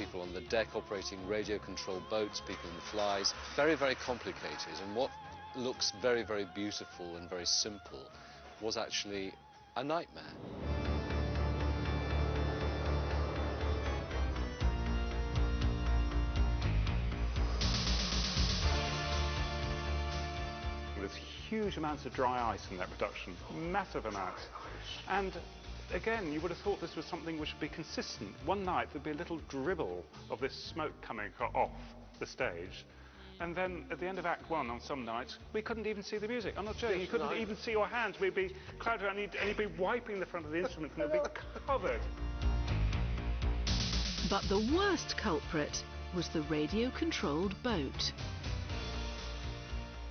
people on the deck operating radio-controlled boats, people in the flies. Very, very complicated, and what looks very, very beautiful and very simple was actually a nightmare. There's huge amounts of dry ice in that production, massive amounts. And again, you would have thought this was something which would be consistent. One night there'd be a little dribble of this smoke coming off the stage. And then at the end of Act 1 on some nights, we couldn't even see the music. I'm not joking, you couldn't even see your hands. We'd be crowded around and you'd be wiping the front of the instrument and it'd be covered. But the worst culprit was the radio-controlled boat.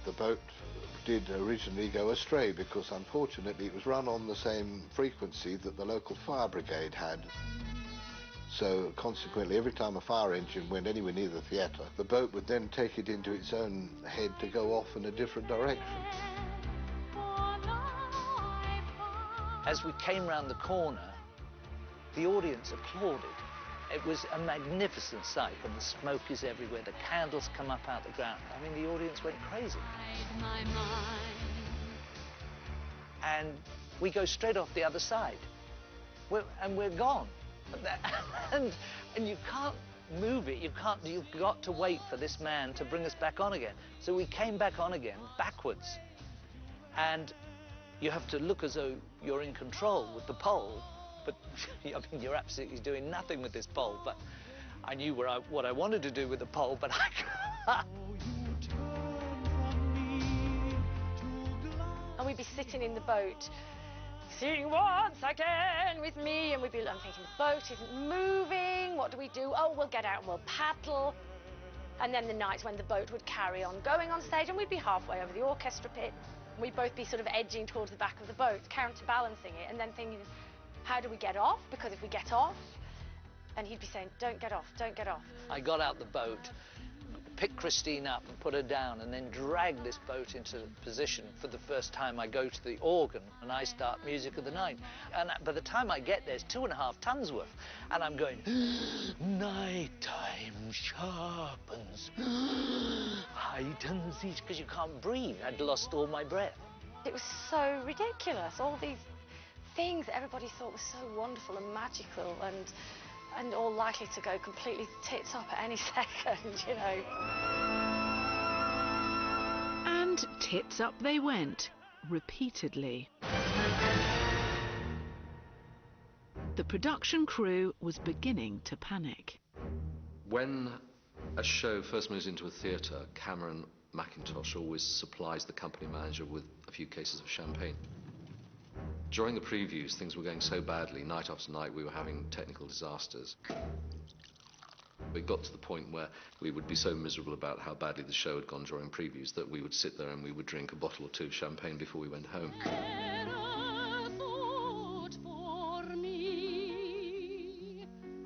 The boat did originally go astray because unfortunately it was run on the same frequency that the local fire brigade had. So consequently every time a fire engine went anywhere near the theatre, the boat would then take it into its own head to go off in a different direction. As we came round the corner, the audience applauded. It was a magnificent sight, and the smoke is everywhere, the candles come up out the ground. I mean, the audience went crazy. And we go straight off the other side, and we're gone. And you can't move it, you've got to wait for this man to bring us back on again. So we came back on again, backwards. And you have to look as though you're in control with the pole, but I mean, you're absolutely doing nothing with this pole. But I knew what I wanted to do with the pole, but I can't. And we'd be sitting in the boat, sing once again with me, and I'm thinking, the boat isn't moving, what do we do? Oh, we'll get out and we'll paddle. And then the nights when the boat would carry on going on stage, and we'd be halfway over the orchestra pit, and we'd both be sort of edging towards the back of the boat, counterbalancing it, and then thinking, how do we get off? Because if we get off, and he'd be saying, don't get off, don't get off. I got out the boat, picked Christine up and put her down, and then dragged this boat into position. For the first time, I go to the organ and I start Music of the Night. And by the time I get there, it's 2.5 tons worth. And I'm going, nighttime sharpens, heightens each, because you can't breathe. I'd lost all my breath. It was so ridiculous, all these things that everybody thought were so wonderful and magical and all likely to go completely tits up at any second, you know. And tits up they went, repeatedly. The production crew was beginning to panic. When a show first moves into a theatre, Cameron Mackintosh always supplies the company manager with a few cases of champagne. During the previews, things were going so badly, night after night we were having technical disasters. We got to the point where we would be so miserable about how badly the show had gone during previews that we would sit there and we would drink a bottle or two of champagne before we went home.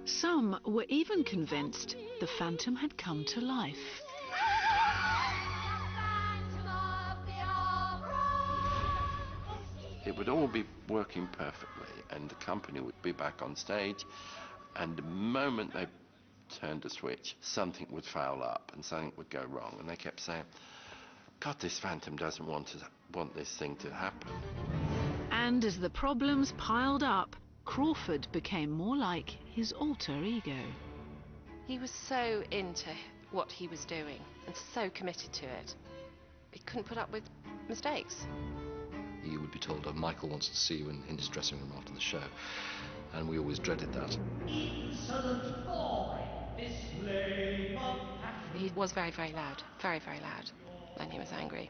Some were even convinced the Phantom had come to life. It would all be working perfectly and the company would be back on stage, and the moment they turned a switch, something would foul up and something would go wrong, and they kept saying, God, this Phantom doesn't want this thing to happen. And as the problems piled up, Crawford became more like his alter ego. He was so into what he was doing and so committed to it. He couldn't put up with mistakes. You would be told, oh, Michael wants to see you in his dressing room after the show, and we always dreaded that. He was very, very loud, very, very loud, and he was angry.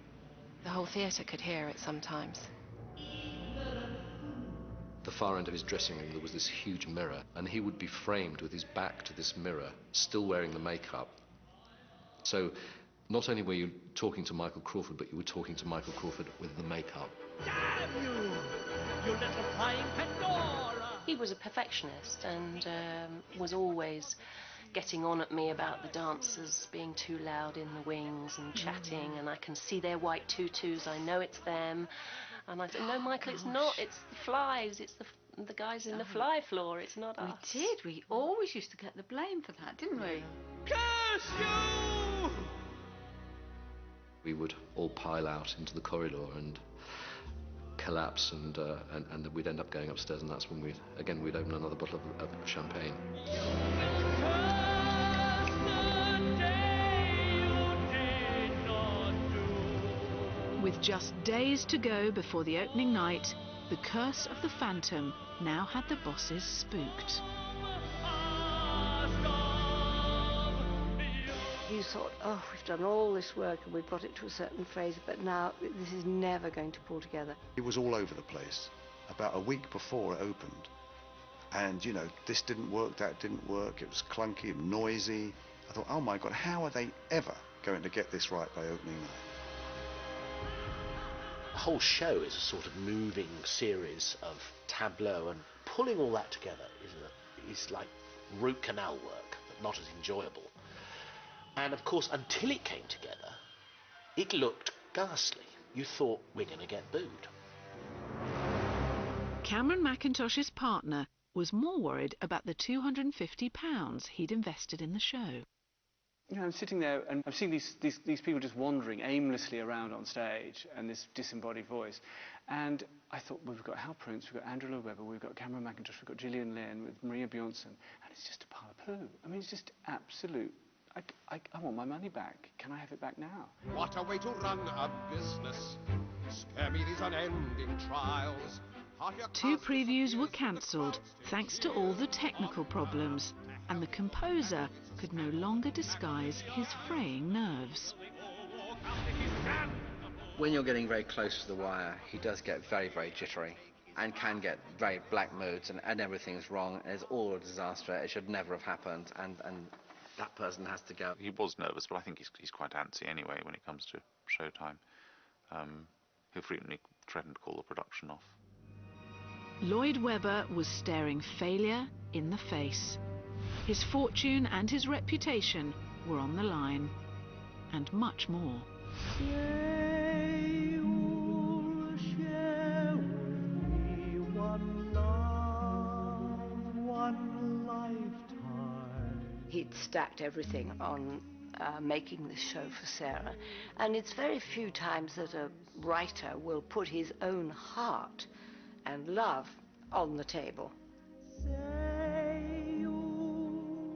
The whole theatre could hear it sometimes. The far end of his dressing room, there was this huge mirror, and he would be framed with his back to this mirror, still wearing the makeup. So not only were you talking to Michael Crawford, but you were talking to Michael Crawford with the makeup. Damn you! You little flying Pandora! He was a perfectionist and was always getting on at me about the dancers being too loud in the wings and chatting, and I can see their white tutus, I know it's them. And I said, no, Michael, it's not, it's the flies, it's the guys in the fly floor. It's not us. We did. We always used to get the blame for that, didn't we? Curse you! We would all pile out into the corridor and collapse, and we'd end up going upstairs, and that's when we'd open another bottle of champagne. With just days to go before the opening night, the curse of the Phantom now had the bosses spooked. You thought, oh, we've done all this work and we've got it to a certain phrase, but now this is never going to pull together. It was all over the place about a week before it opened. And, you know, this didn't work, that didn't work, it was clunky and noisy. I thought, oh my God, how are they ever going to get this right by opening night? The whole show is a sort of moving series of tableau, and pulling all that together is like root canal work, but not as enjoyable. And of course, until it came together, it looked ghastly. You thought, we're going to get booed. Cameron Mackintosh's partner was more worried about the £250 he'd invested in the show. You know, I'm sitting there and I'm seeing these people just wandering aimlessly around on stage, and this disembodied voice. And I thought, well, we've got Hal Prince, we've got Andrew Lloyd Webber, we've got Cameron Mackintosh, we've got Gillian Lynne with Maria Bjornson, and it's just a pile of poo. I mean, it's just absolute. I want my money back. Can I have it back now? What a way to run a business. Spare me these unending trials. 2 previews were cancelled thanks to all the technical problems, and the composer could no longer disguise his fraying nerves. When you're getting very close to the wire, he does get very, very jittery and can get very black moods, and everything's wrong. It's all a disaster. It should never have happened, and that person has to go. He was nervous, but I think he's quite antsy anyway when it comes to showtime. He'll frequently threaten to call the production off. Lloyd Webber was staring failure in the face. His fortune and his reputation were on the line, and much more. He'd stacked everything on making this show for Sarah, and it's very few times that a writer will put his own heart and love on the table.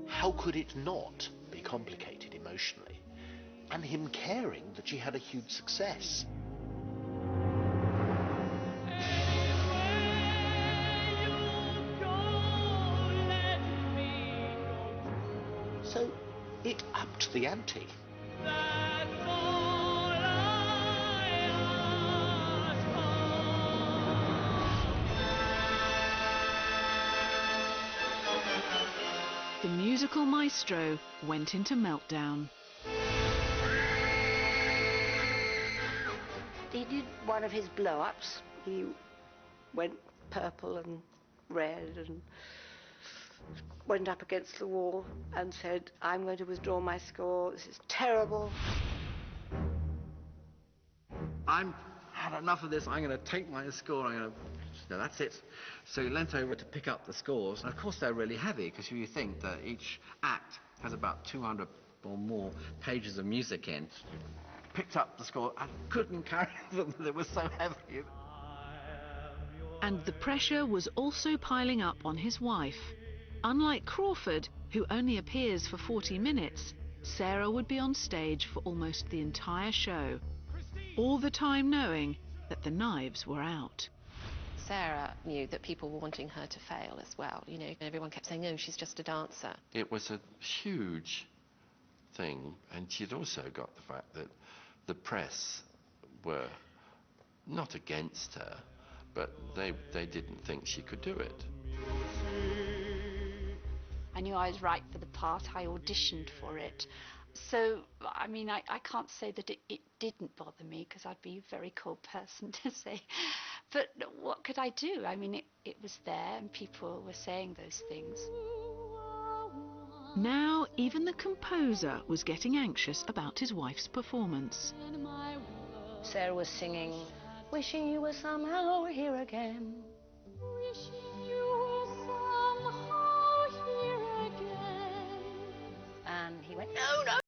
How could it not be complicated emotionally? And him caring that she had a huge success. So it upped the ante. The musical maestro went into meltdown. He did one of his blow-ups. He went purple and red and went up against the wall and said, I'm going to withdraw my score. This is terrible. I've had enough of this. I'm going to take my score. No, that's it. So he leant over to pick up the scores. And of course, they're really heavy, because you think that each act has about 200 or more pages of music in. Picked up the score and couldn't carry them. They were so heavy. And the pressure was also piling up on his wife. Unlike Crawford, who only appears for 40 minutes, Sarah would be on stage for almost the entire show, all the time knowing that the knives were out. Sarah knew that people were wanting her to fail as well. You know, everyone kept saying, no, she's just a dancer. It was a huge thing, and she'd also got the fact that the press were not against her, but they didn't think she could do it. I knew I was right for the part. I auditioned for it. So, I mean, I can't say that it didn't bother me, because I'd be a very cold person to say. But what could I do? I mean, it was there, and people were saying those things. Now, even the composer was getting anxious about his wife's performance. Sarah was singing, wishing you were somehow here again. Wishing you no, no.